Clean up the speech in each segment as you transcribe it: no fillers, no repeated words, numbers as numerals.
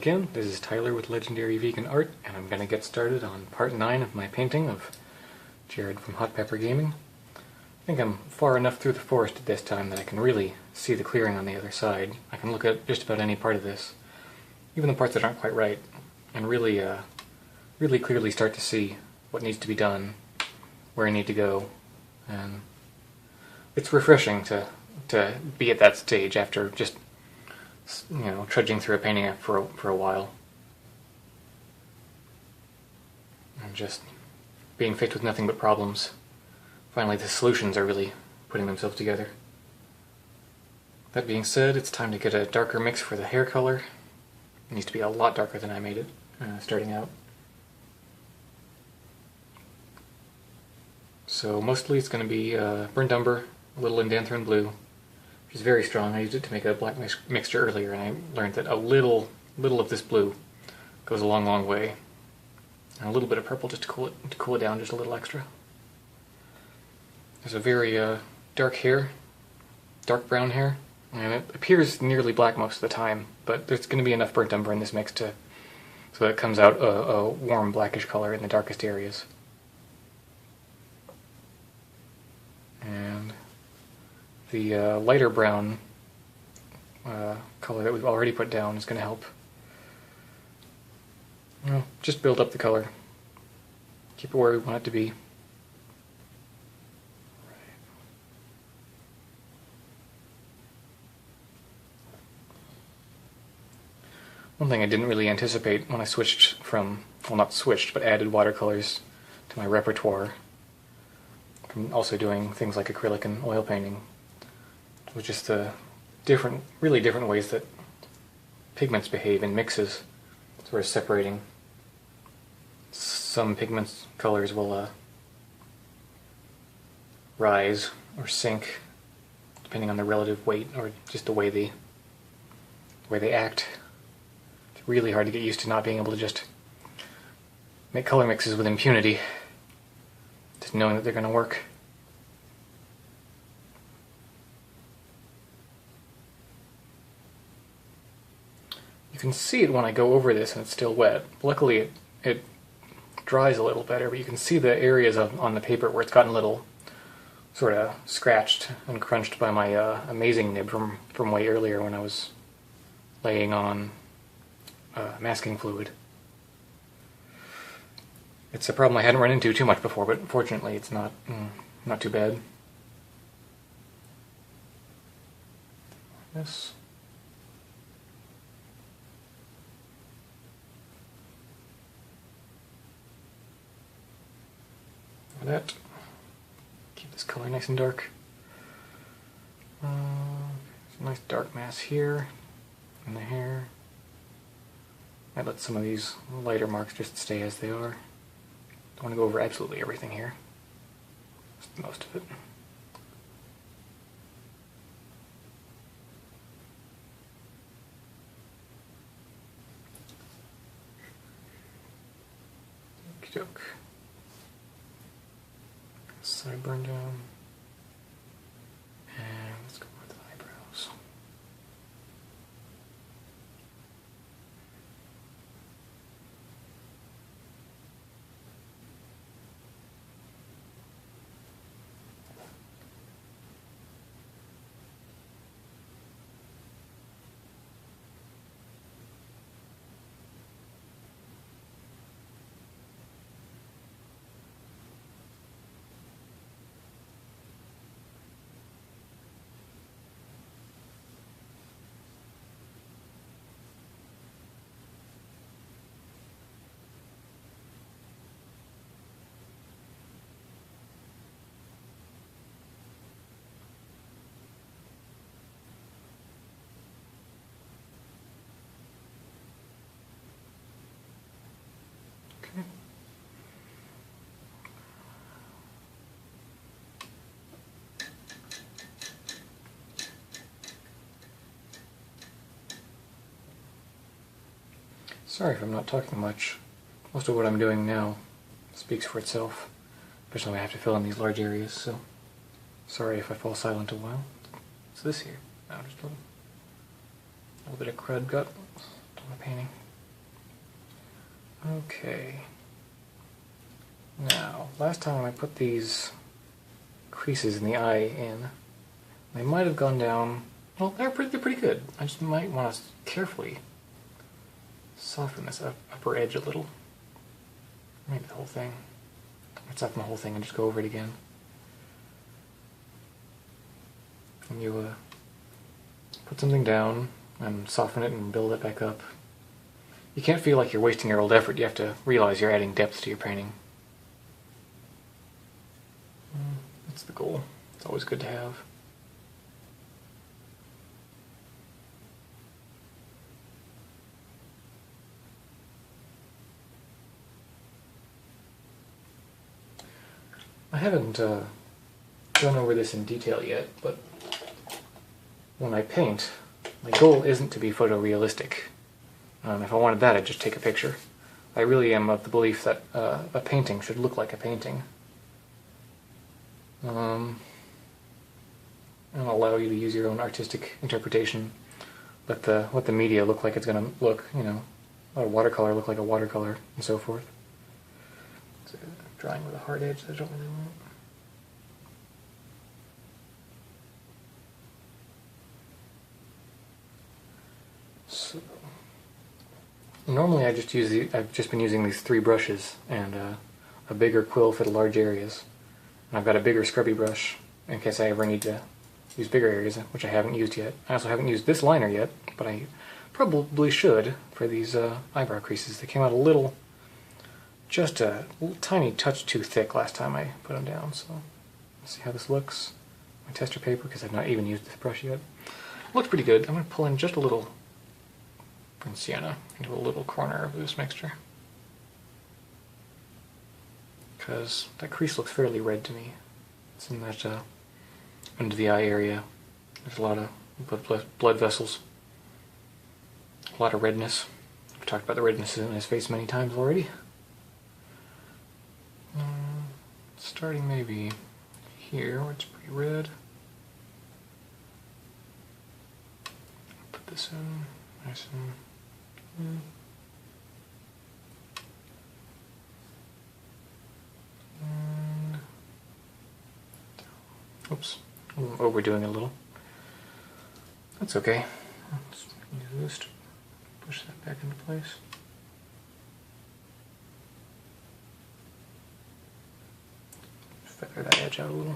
again, this is Tyler with Legendary Vegan Art, and I'm going to get started on part 9 of my painting of Jared from Hot Pepper Gaming. I think I'm far enough through the forest at this time that I can really see the clearing on the other side. I can look at just about any part of this, even the parts that aren't quite right, and really clearly start to see what needs to be done, where I need to go, and it's refreshing to be at that stage after just trudging through a painting for a while. And just being faced with nothing but problems. Finally, the solutions are really putting themselves together. That being said, it's time to get a darker mix for the hair color. It needs to be a lot darker than I made it, starting out. So mostly it's going to be burnt umber, a little indanthrone blue, which is very strong. I used it to make a black mixture earlier, and I learned that a little of this blue goes a long way. And a little bit of purple just to cool it down just a little extra. There's a very dark hair, dark brown hair, and it appears nearly black most of the time, but there's going to be enough burnt umber in this mix so it comes out a warm blackish color in the darkest areas. And the lighter brown color that we've already put down is going to help just build up the color, keep it where we want it to be. One thing I didn't really anticipate when I switched from, well, not switched, but added watercolors to my repertoire, from also doing things like acrylic and oil painting, was just the really different ways that pigments behave in mixes, sort of separating. Some pigments colors will rise or sink depending on the relative weight or just the way they act. It's really hard to get used to not being able to just make color mixes with impunity, just knowing that they're going to work. You can see it when I go over this and it's still wet. Luckily it dries a little better, but you can see the areas on the paper where it's gotten a little sort of scratched and crunched by my amazing nib from way earlier when I was laying on masking fluid. It's a problem I hadn't run into too much before, but fortunately it's not too bad. This. That. Keep this color nice and dark. There's a nice dark mass here in the hair. I let some of these lighter marks just stay as they are. Don't want to go over absolutely everything here. Just most of it. Okey-doke. Sideburn down. And let's go with the eyebrows. Okay. Sorry if I'm not talking much. Most of what I'm doing now speaks for itself, especially when I have to fill in these large areas, so sorry if I fall silent a while. What's this here? Oh, just a little bit of crud got on the painting. Okay. Now, last time I put these creases in the eye in, they might have gone down. Well, they're pretty good. I just might want to carefully soften this upper edge a little. Maybe the whole thing. I'd soften the whole thing and just go over it again. And you put something down and soften it and build it back up. You can't feel like you're wasting your old effort. You have to realize you're adding depth to your painting. That's the goal. It's always good to have. I haven't gone over this in detail yet, but when I paint, my goal isn't to be photorealistic. If I wanted that, I'd just take a picture. I really am of the belief that a painting should look like a painting. And allow you to use your own artistic interpretation. Let the media look like it's going to look, you know, let a watercolor look like a watercolor, and so forth. So, drawing with a hard edge that I don't really want. So, normally I've just been using these 3 brushes and a bigger quill for the large areas. And I've got a bigger scrubby brush in case I ever need to use bigger areas, which I haven't used yet. I also haven't used this liner yet, but I probably should for these eyebrow creases. They came out just a tiny touch too thick last time I put them down, so let's see how this looks. My tester paper, because I've not even used this brush yet. Looks pretty good. I'm going to pull in just a little burnt sienna into a little corner of this mixture, because that crease looks fairly red to me. It's in that under the eye area. There's a lot of blood vessels, a lot of redness. I've talked about the redness in his face many times already. Starting maybe here, where it's pretty red. Put this in nice and oops, I'm overdoing it a little. That's okay. Let's use this to push that back into place. Feather that edge out a little.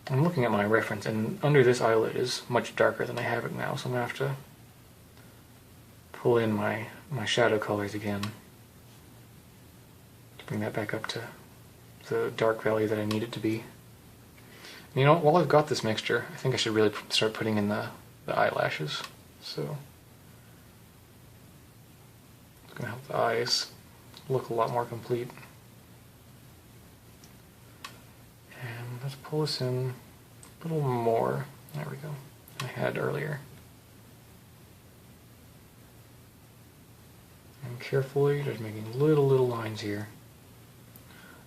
I'm looking at my reference, and under this eyelid is much darker than I have it now, so I'm going to have to pull in my shadow colors again to bring that back up to the dark value that I need it to be. And you know, while I've got this mixture, I think I should really start putting in the eyelashes. So it's going to help the eyes look a lot more complete. And let's pull this in a little more. There we go. I had earlier. And carefully, just making little lines here.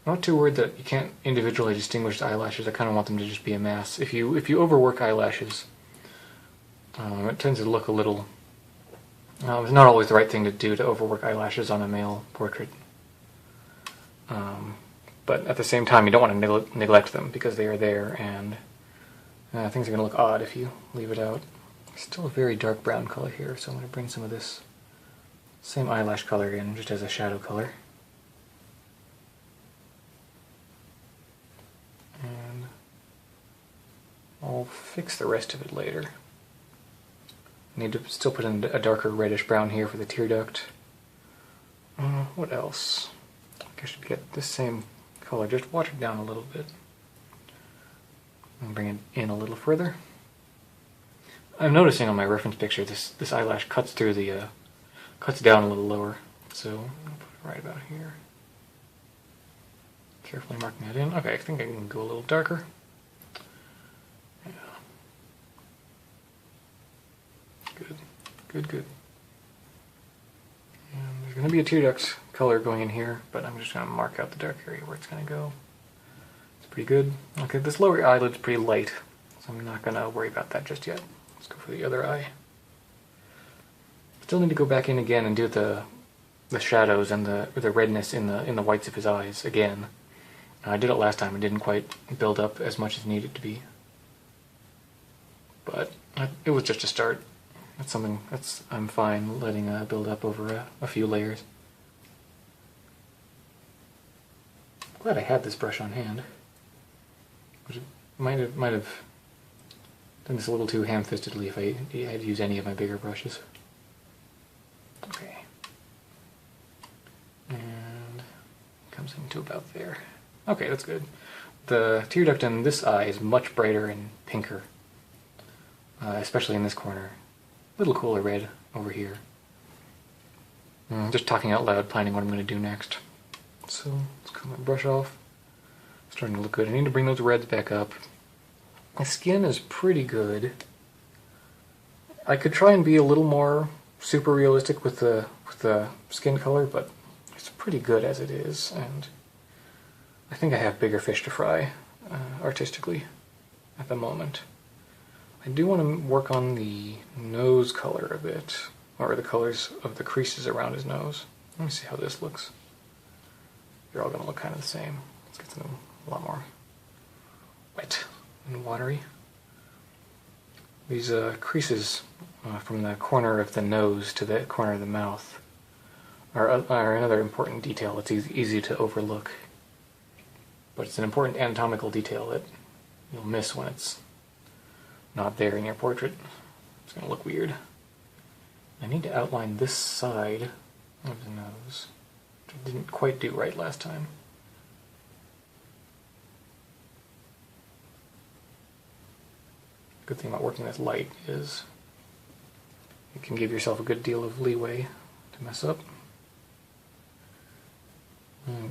I'm not too worried that you can't individually distinguish the eyelashes. I kind of want them to just be a mass. If you overwork eyelashes, it tends to look a little. It's not always the right thing to do to overwork eyelashes on a male portrait. But at the same time, you don't want to neglect them because they are there, and things are going to look odd if you leave it out. Still a very dark brown color here, so I'm going to bring some of this same eyelash color in just as a shadow color. And I'll fix the rest of it later. I need to still put in a darker reddish brown here for the tear duct. What else? I think I should get this same color, just watered down a little bit. And bring it in a little further. I'm noticing on my reference picture this eyelash cuts through the cuts down a little lower, so I'm gonna put it right about here. Carefully marking that in. Okay, I think I can go a little darker. Yeah. Good. And there's going to be a tear duct color going in here, but I'm just going to mark out the dark area where it's going to go. It's pretty good. Okay, this lower eyelid's pretty light, so I'm not going to worry about that just yet. Let's go for the other eye. Still need to go back in again and do the shadows and the redness in the whites of his eyes again. I did it last time and didn't quite build up as much as needed to be. But it was just a start. That's something I'm fine letting build up over a few layers. Glad I had this brush on hand. Which might have done this a little too ham-fistedly if I had used any of my bigger brushes. Okay. And comes into about there. Okay, that's good. The tear duct in this eye is much brighter and pinker, especially in this corner. A little cooler red over here. Just talking out loud, planning what I'm going to do next. So, let's cut my brush off. Starting to look good. I need to bring those reds back up. My skin is pretty good. I could try and be a little more super realistic with the skin color, but it's pretty good as it is, and I think I have bigger fish to fry artistically at the moment. I do want to work on the nose color a bit, or the colors of the creases around his nose. Let me see how this looks. They're all going to look kind of the same. Let's get them a lot more wet and watery. These creases from the corner of the nose to the corner of the mouth are another important detail that's easy to overlook. But it's an important anatomical detail that you'll miss when it's not there in your portrait. It's going to look weird. I need to outline this side of the nose, which I didn't quite do right last time. Good thing about working with light is you can give yourself a good deal of leeway to mess up.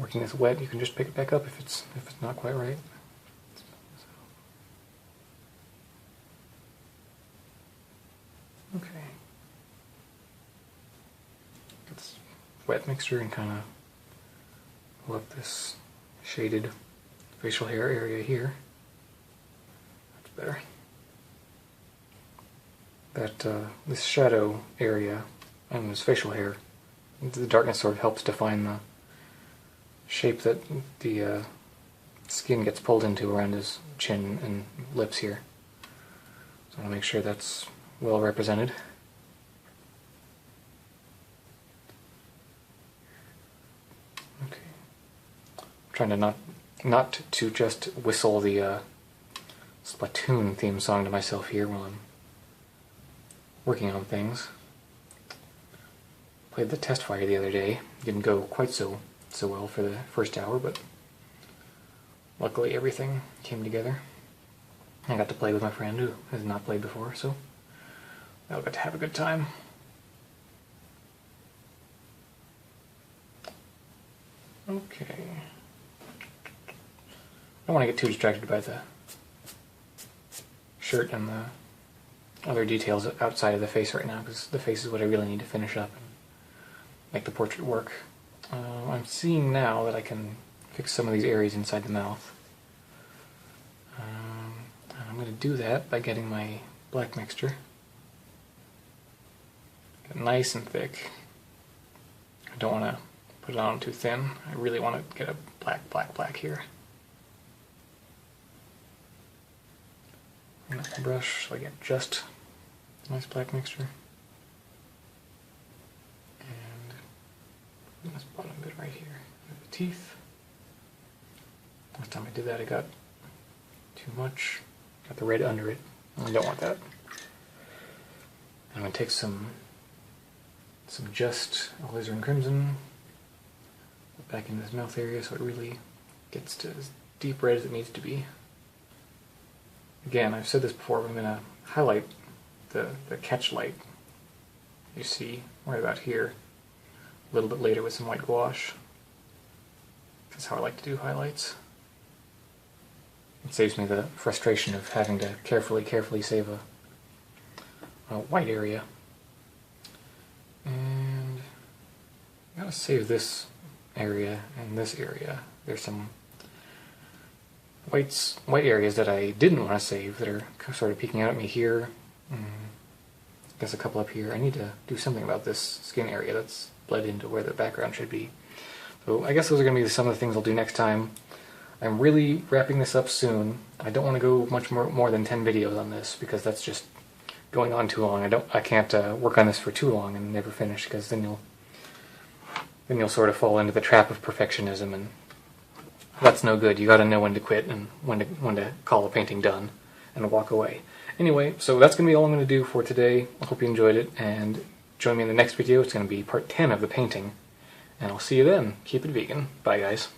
Working with wet, you can just pick it back up if it's not quite right. Okay. Get this wet mixture and kind of pull up this shaded facial hair area here. That's better. This shadow area and this facial hair, the darkness sort of helps define the shape that the skin gets pulled into around his chin and lips here. So I want to make sure that's well represented. Okay. I'm trying to not to just whistle the Splatoon theme song to myself here while I'm working on things. Played the test fire the other day. Didn't go quite so well for the first hour, but luckily everything came together. I got to play with my friend who has not played before, so I got to have a good time. Okay. I don't want to get too distracted by the shirt and the other details outside of the face right now, because the face is what I really need to finish up and make the portrait work. I'm seeing now that I can fix some of these areas inside the mouth. And I'm going to do that by getting my black mixture. Get it nice and thick. I don't want to put it on too thin. I really want to get a black here. And that brush so I get just a nice black mixture. And this bottom bit right here, the teeth. Last time I did that I got too much. Got the red under it. I don't want that. I'm going to take some just alizarin crimson, put back in this mouth area so it really gets to as deep red as it needs to be. Again, I've said this before, but I'm going to highlight the catch light you see right about here a little bit later with some white gouache. That's how I like to do highlights. It saves me the frustration of having to carefully save a white area. And I gotta save this area and this area. There's some white areas that I didn't want to save that are sort of peeking out at me here. guess a couple up here. I need to do something about this skin area that's bled into where the background should be. So I guess those are going to be some of the things I'll do next time. I'm really wrapping this up soon. I don't want to go much more than 10 videos on this, because that's just going on too long. I can't work on this for too long and never finish, because then you'll sort of fall into the trap of perfectionism, and that's no good. You got to know when to quit and when to call a painting done and walk away. Anyway, so that's going to be all I'm going to do for today. I hope you enjoyed it, and join me in the next video. It's going to be part 10 of the painting, and I'll see you then. Keep it vegan. Bye, guys.